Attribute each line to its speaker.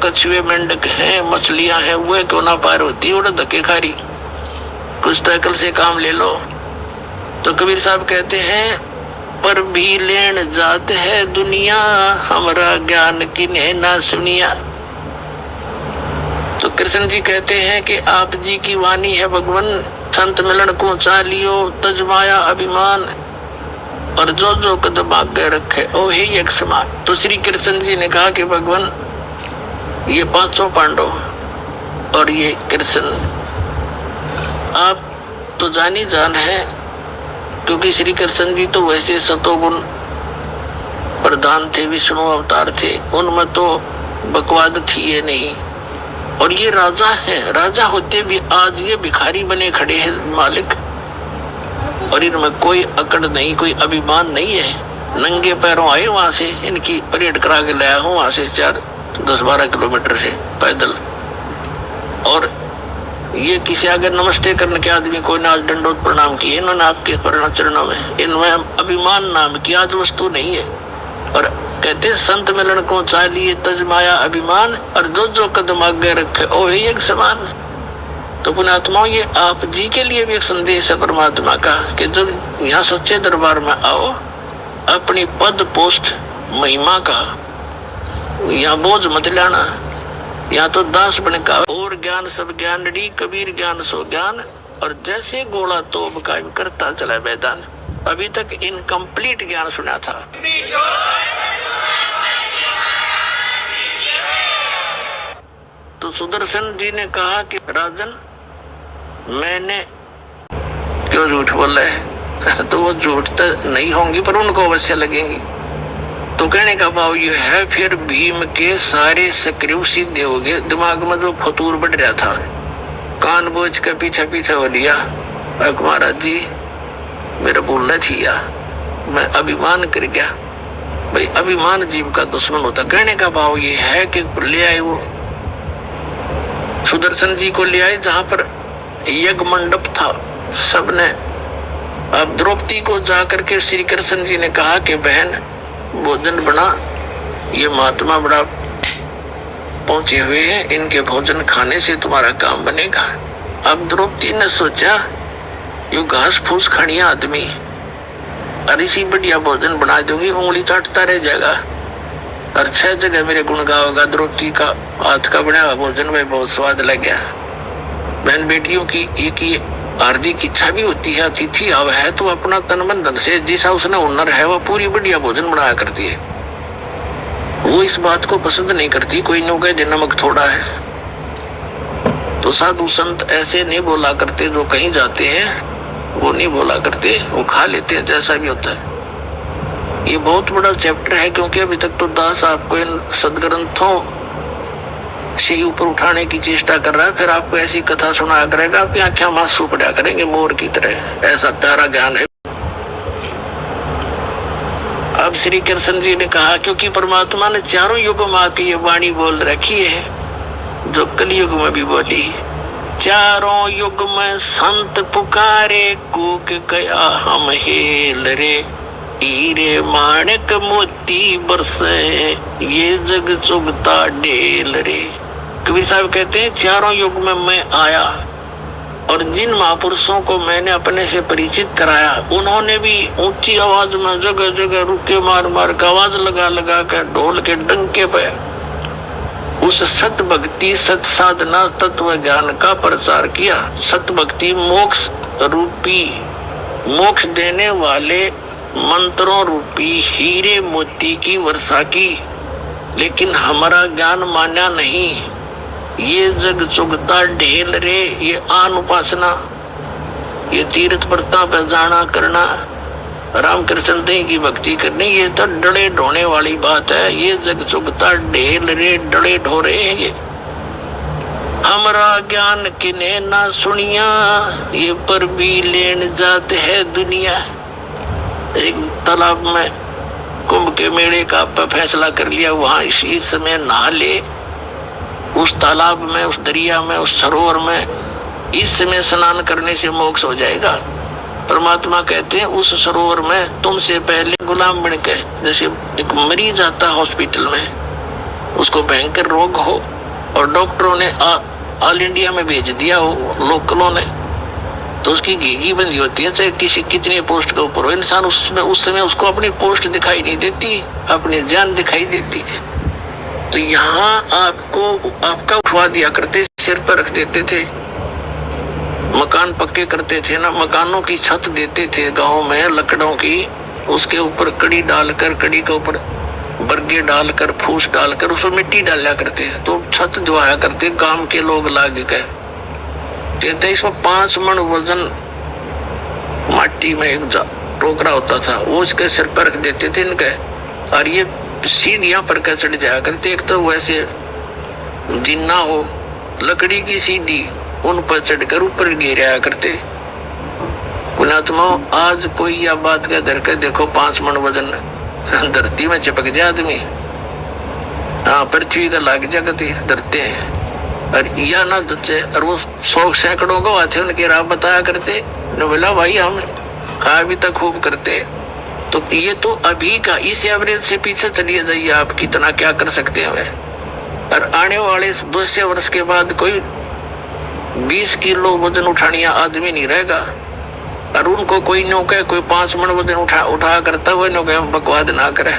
Speaker 1: कछुए मेंढक हैं, मछलियां हैं, वह क्यों ना पार होती, उड़ धक्के खा रही, कुछ तो अकल से काम ले लो। तो कबीर साहब कहते हैं पर भी लेन जात है दुनिया, हमारा ज्ञान किन्हें ना सुनिया। तो कृष्ण जी कहते हैं कि आप जी की वाणी है भगवान, संत मिलन को चालियो तजमाया अभिमान, और जो जो कदम आगे रखे ओ ही एक समान। तो श्री कृष्ण जी ने कहा कि भगवान ये पांचों पांडव और ये कृष्ण आप तो जानी जान है, क्योंकि श्री कृष्ण जी तो वैसे सतोगुण प्रधान थे, विष्णु अवतार थे, उनमें तो बकवाद थी ये नहीं। और ये राजा है, राजा होते भी आज ये भिखारी बने खड़े हैं मालिक, और इनमें कोई अकड़ नहीं, कोई अभिमान नहीं है। नंगे पैरों आए वहां से, इनकी परेड करा के लाया हूं वहां से 10-12 किलोमीटर से पैदल। और ये किसी आगे नमस्ते करने के आदमी को नाच दंडोत प्रणाम किए इन्होंने आपके चरणों में। इनमें अभिमान नाम की आज वस्तु नहीं है। और कहते संत मिलन को चालिए तजमाया अभिमान, और जो जो कदम आगे रखे ओ ही एक समान। तो पुण्यात्माओं ये आप जी के लिए भी एक संदेश है परमात्मा का कि जब यहाँ सच्चे दरबार में आओ, अपनी पद पोस्ट महिमा का यहाँ बोझ मत लाना, यहाँ तो दास बन का। और ज्ञान सब ज्ञान डी, कबीर ज्ञान सो ज्ञान, और जैसे गोला तोब कायम करता चला मैदान। अभी तक इनकम्प्लीट ज्ञान सुना था। तो सुदर्शन जी ने कहा कि राजन मैंने क्यों झूठ बोला है तो वो झूठ तो नहीं होंगी पर उनको अवश्य लगेंगी। तो कहने का भाव ये है फिर भीम के सारे सक्रिय सिद्ध हो गए। दिमाग में जो फतूर बढ़ रहा था, कान बोझ के पीछे पीछे हो लिया, महाराज जी मेरा बोलना चाहिए, मैं अभिमान कर गया। भाई अभिमान जीव का दुश्मन होता। कहने का भाव ये है कि ले आए वो सुदर्शन जी को ले आए जहां पर यज्ञ मंडप था। सबने अब द्रौपदी को जाकर के श्री कृष्ण जी ने कहा कि बहन भोजन बना, ये महात्मा बड़ा पहुंचे हुए हैं, इनके भोजन खाने से तुम्हारा काम बनेगा। अब द्रौपदी ने सोचा यू घास फूस खानी आदमी, और इसी बढ़िया भोजन बना दूंगी, उंगली चाटता रह जाएगा, और 6 जगह मेरे गुण गाओगा। द्रौपदी का हाथ का बना हुआ भोजन में बहुत स्वाद लग गया। बहन बेटियों की एक ये हार्दिक इच्छा भी होती है, अतिथि आव है तो अपना तन मन धन से जैसा उसने हुनर है वो पूरी बढ़िया भोजन बनाया करती है। वो इस बात को पसंद नहीं करती कोई नो कहे नमक थोड़ा है। तो साधु संत ऐसे नहीं बोला करते, जो कहीं जाते हैं वो नहीं बोला करते, वो खा लेते हैं जैसा भी होता है। ये बहुत बड़ा चैप्टर है, क्योंकि अभी तक तो दास आपको इन सदग्रंथों से ही ऊपर उठाने की चेष्टा कर रहा है, फिर आपको ऐसी कथा सुनाया करेगा, आपकी आंखें मासूम पड़ा करेंगे मोर की तरह। ऐसा प्यारा ज्ञान है। अब श्री कृष्ण जी ने कहा क्योंकि परमात्मा ने चारों युगों में आके ये वाणी बोल रखी है, जो कलयुग में भी बोली। चारों युग में संत पुकारे, कूक गया हम हेल रे, हीरे माणिक मोती बरसे, ये जग चुगता ढेल रे। कबीर साहब कहते हैं चारों युग में मैं आया, और जिन महापुरुषों को मैंने अपने से परिचित कराया उन्होंने भी ऊंची आवाज में जगह जगह रुके मार मार का आवाज लगा लगा कर ढोल के डंके पे उस सत भक्ति सत साधना तत्व ज्ञान का प्रचार किया। सत भक्ति मोक्ष रूपी, मोक्ष देने वाले मंत्रों रूपी हीरे मोती की वर्षा की, लेकिन हमारा ज्ञान मान्या नहीं। ये जग चुगता ढेल रे, ये आन उपासना, ये तीर्थ प्रताप पे जाना करना, राम कृष्ण देव की भक्ति करनी, ये तो डड़े ढोने वाली बात है। ये जग चुगता ढेल रे, डड़े ढोरे हैं ये। हमारा ज्ञान किने ना सुनिया, ये पर भी लेन जाते है दुनिया। एक तालाब में कुंभ के मेले का फैसला कर लिया, वहां इसी समय नहा ले। उस तालाब में, उस दरिया में, उस सरोवर में इस समय स्नान करने से मोक्ष हो जाएगा। परमात्मा कहते हैं उस सरोवर में तुमसे पहले गुलाम बन के, जैसे एक मरीज आता हॉस्पिटल में उसको भयंकर रोग हो और डॉक्टरों ने ऑल इंडिया में भेज दिया हो, लोकलों ने, तो उसकी घीघी बंदी होती है, चाहे किसी कितने पोस्ट के ऊपर हो इंसान, उसमें उस समय उसको अपनी पोस्ट दिखाई नहीं देती, अपनी जान दिखाई देती है। तो यहाँ आपको आपका उठवा दिया करते, सिर पर रख देते थे, मकान पक्के करते थे ना, मकानों की छत देते थे गांव में लकड़ों की, उसके ऊपर कड़ी डालकर, कड़ी के ऊपर बरगे डालकर, फूस डालकर उसमें मिट्टी डाला करते, तो छत धोया करते गांव के लोग लाग के। कहते इसमें 5 मन वजन माटी में एक टोकरा होता था, वो उसके सिर पर रख देते थे इनके, और ये सीढ़ियां पर के चढ़ जाया करते। एक तो वैसे जिन्ना हो लकड़ी की सीढ़ी, उन पर चढ़कर ऊपर गिराया करते। पुणात्मा आज कोई यह बात कह धर के देखो 5 मन वजन धरती में चिपक जाए आदमी, हाँ पृथ्वी का लाग जाती धरते हैं, और या ना दच्चे, और वो 100 सैकड़ों को आते उनके राह बताया करते, न बोला भाई हम खा भी तक खूब करते। तो ये तो अभी का, इस एवरेज से पीछे चलिए जाइए आप, कितना क्या कर सकते हैं। और आने वाले 200 वर्ष के बाद कोई 20 किलो वजन उठाने आदमी नहीं रहेगा, और उनको कोई नो कहे कोई 5 मन वजन उठा करता हुआ नो कहे बकवाद ना करे।